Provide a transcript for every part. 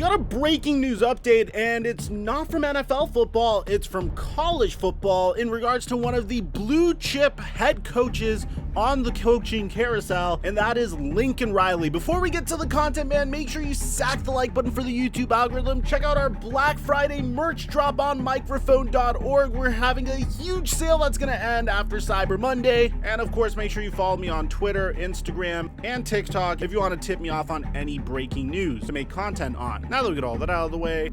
got a breaking news update, and it's not from NFL football, it's from college football in regards to one of the blue chip head coaches on the coaching carousel, and that is Lincoln Riley. Before we get to the content, man, make sure you sack the like button for the YouTube algorithm. Check out our Black Friday merch drop on Mikerophone.org. We're having a huge sale that's going to end after Cyber Monday. And of course, make sure you follow me on Twitter, Instagram, and TikTok if you want to tip me off on any breaking news to make content on. Now that we get all that out of the way,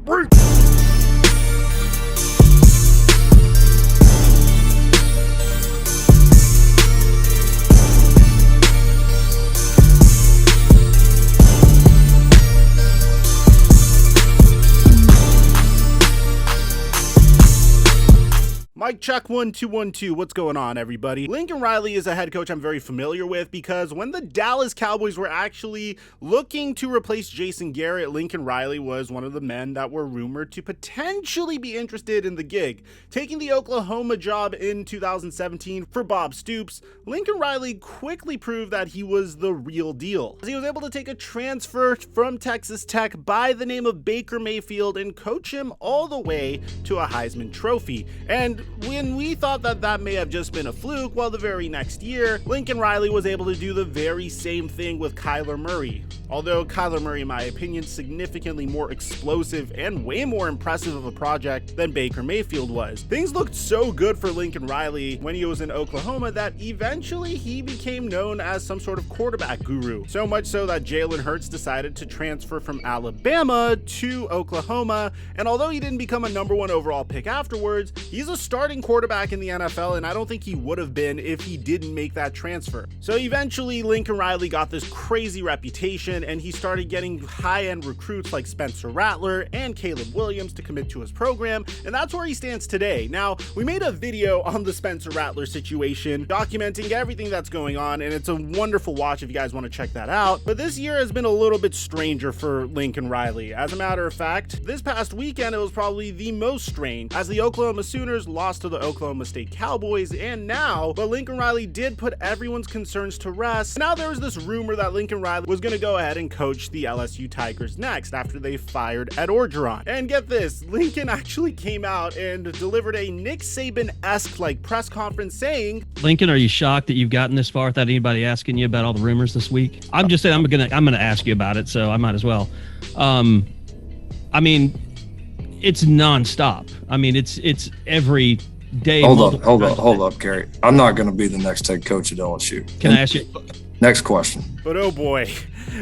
Mike check 1 2 1 2. What's going on, everybody? Lincoln Riley is a head coach I'm very familiar with because when the Dallas Cowboys were actually looking to replace Jason Garrett, Lincoln Riley was one of the men that were rumored to potentially be interested in the gig. Taking the Oklahoma job in 2017 for Bob Stoops, Lincoln Riley quickly proved that he was the real deal. He was able to take a transfer from Texas Tech by the name of Baker Mayfield and coach him all the way to a Heisman Trophy. And when we thought that that may have just been a fluke, well, the very next year, Lincoln Riley was able to do the very same thing with Kyler Murray. Although Kyler Murray, in my opinion, significantly more explosive and way more impressive of a project than Baker Mayfield was. Things looked so good for Lincoln Riley when he was in Oklahoma that eventually he became known as some sort of quarterback guru. So much so that Jalen Hurts decided to transfer from Alabama to Oklahoma. And although he didn't become a #1 overall pick afterwards, he's a starting quarterback in the NFL, and I don't think he would have been if he didn't make that transfer. So eventually Lincoln Riley got this crazy reputation, and he started getting high-end recruits like Spencer Rattler and Caleb Williams to commit to his program, and that's where he stands today. Now, we made a video on the Spencer Rattler situation, documenting everything that's going on, and it's a wonderful watch if you guys want to check that out. But this year has been a little bit stranger for Lincoln Riley. As a matter of fact, this past weekend it was probably the most strange, as the Oklahoma Sooners lost to the Oklahoma State Cowboys, and now, but Lincoln Riley did put everyone's concerns to rest. Now there was this rumor that Lincoln Riley was going to go ahead and coach the LSU Tigers next after they fired Ed Orgeron. And get this, Lincoln actually came out and delivered a Nick Saban-esque like press conference saying, Lincoln, are you shocked that you've gotten this far without anybody asking you about all the rumors this week? I'm just saying I'm gonna ask you about it, so I might as well. I mean, it's nonstop. I mean, it's every day. Hold up, Gary. I'm not going to be the next head coach at LSU. Can I ask you? Next question. But oh boy,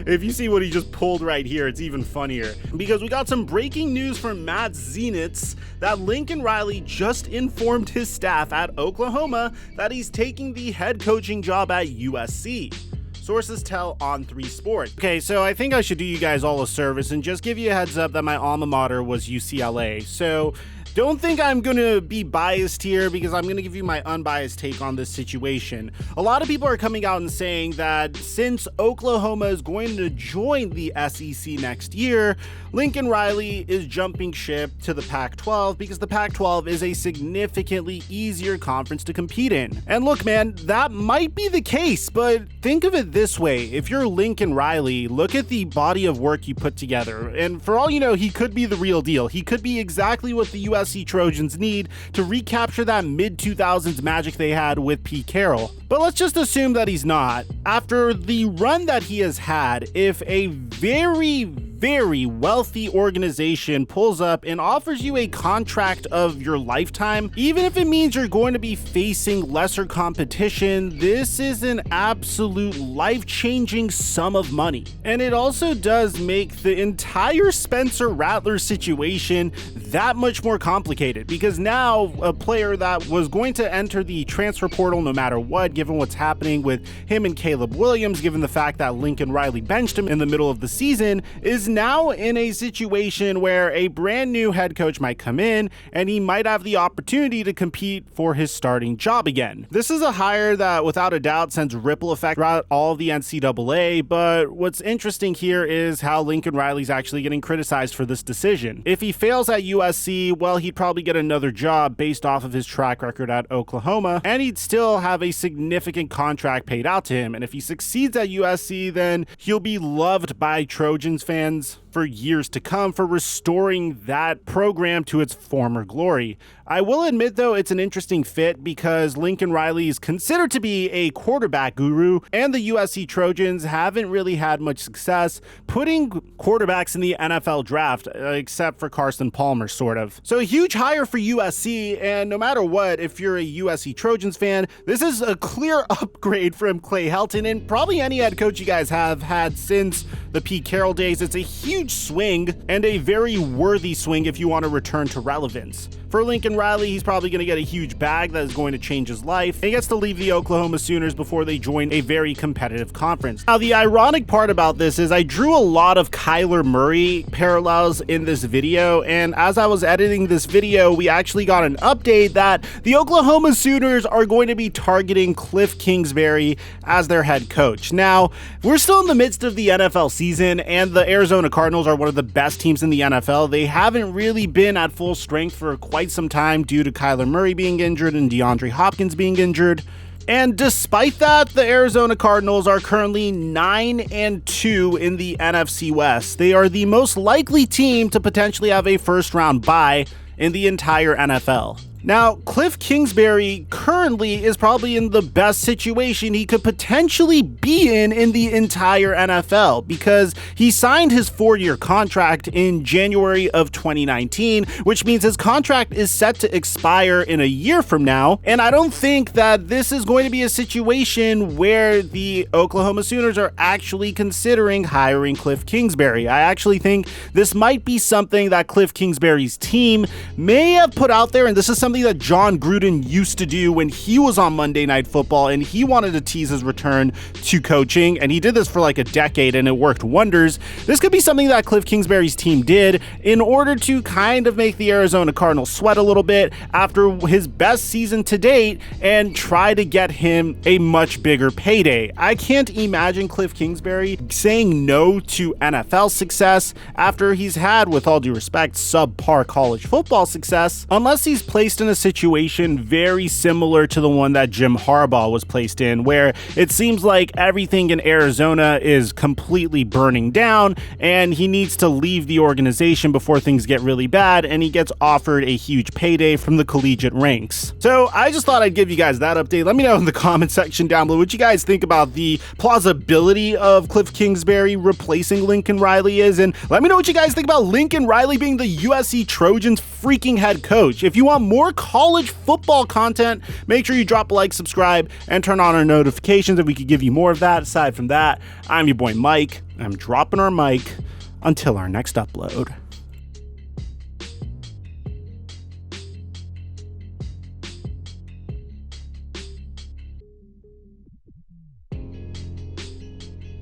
if you see what he just pulled right here, it's even funnier. Because we got some breaking news from Matt Zenitz that Lincoln Riley just informed his staff at Oklahoma that he's taking the head coaching job at USC. Sources tell On3 Sports. Okay, so I think I should do you guys all a service and just give you a heads up that my alma mater was UCLA. So don't think I'm going to be biased here, because I'm going to give you my unbiased take on this situation. A lot of people are coming out and saying that since Oklahoma is going to join the SEC next year, Lincoln Riley is jumping ship to the Pac-12 because the Pac-12 is a significantly easier conference to compete in. And look, man, that might be the case, but think of it this way. If you're Lincoln Riley, look at the body of work you put together. And for all you know, he could be the real deal. He could be exactly what the Usc Trojans need to recapture that mid-2000s magic they had with Pete Carroll. But let's just assume that he's not. After the run that he has had, if a very wealthy organization pulls up and offers you a contract of your lifetime, even if it means you're going to be facing lesser competition, this is an absolute life-changing sum of money. And it also does make the entire Spencer Rattler situation that much more complicated, because now a player that was going to enter the transfer portal no matter what, given what's happening with him and Caleb Williams, given the fact that Lincoln Riley benched him in the middle of the season, is now in a situation where a brand new head coach might come in and he might have the opportunity to compete for his starting job again. This is a hire that without a doubt sends ripple effect throughout all of the NCAA, but what's interesting here is how Lincoln Riley's actually getting criticized for this decision. If he fails at USC, well, he'd probably get another job based off of his track record at Oklahoma, and he'd still have a significant contract paid out to him. And if he succeeds at USC, then he'll be loved by Trojans fans Trojans for years to come for restoring that program to its former glory. I will admit, though, it's an interesting fit because Lincoln Riley is considered to be a quarterback guru, and the USC Trojans haven't really had much success putting quarterbacks in the NFL draft, except for Carson Palmer, sort of. So a huge hire for USC, and no matter what, if you're a USC Trojans fan, this is a clear upgrade from Clay Helton, and probably any head coach you guys have had since the Pete Carroll days. It's a huge swing, and a very worthy swing if you want to return to relevance. For Lincoln Riley, he's probably going to get a huge bag that is going to change his life. He gets to leave the Oklahoma Sooners before they join a very competitive conference. Now, the ironic part about this is I drew a lot of Kyler Murray parallels in this video, and as I was editing this video, we actually got an update that the Oklahoma Sooners are going to be targeting Kliff Kingsbury as their head coach. Now, we're still in the midst of the NFL season, and the Arizona Cardinals are one of the best teams in the NFL. They haven't really been at full strength for quite some time due to Kyler Murray being injured and DeAndre Hopkins being injured. And despite that, the Arizona Cardinals are currently 9-2 in the NFC West. They are the most likely team to potentially have a first-round bye in the entire NFL. Now, Kliff Kingsbury currently is probably in the best situation he could potentially be in the entire NFL because he signed his 4-year contract in January of 2019, which means his contract is set to expire in a year from now. And I don't think that this is going to be a situation where the Oklahoma Sooners are actually considering hiring Kliff Kingsbury. I actually think this might be something that Kliff Kingsbury's team may have put out there, and this is something that John Gruden used to do when he was on Monday Night Football and he wanted to tease his return to coaching, and he did this for like a decade and it worked wonders. This could be something that Kliff Kingsbury's team did in order to kind of make the Arizona Cardinals sweat a little bit after his best season to date and try to get him a much bigger payday. I can't imagine Kliff Kingsbury saying no to NFL success after he's had, with all due respect, subpar college football success, unless he's placed in a situation very similar to the one that Jim Harbaugh was placed in, where it seems like everything in Arizona is completely burning down and he needs to leave the organization before things get really bad, and he gets offered a huge payday from the collegiate ranks. So I just thought I'd give you guys that update. Let me know in the comment section down below what you guys think about the plausibility of Kliff Kingsbury replacing Lincoln Riley is, and let me know what you guys think about Lincoln Riley being the USC Trojans freaking head coach. If you want more college football content, make sure you drop a like, subscribe, and turn on our notifications if we could give you more of that. Aside from that, I'm your boy Mike. I'm dropping our mic until our next upload.